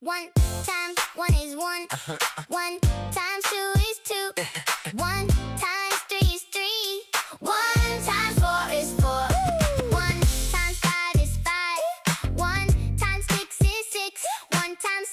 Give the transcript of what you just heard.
One times one is one. One times two is two. One times three is three. One times four is four. One times five is five. One times six is six. One times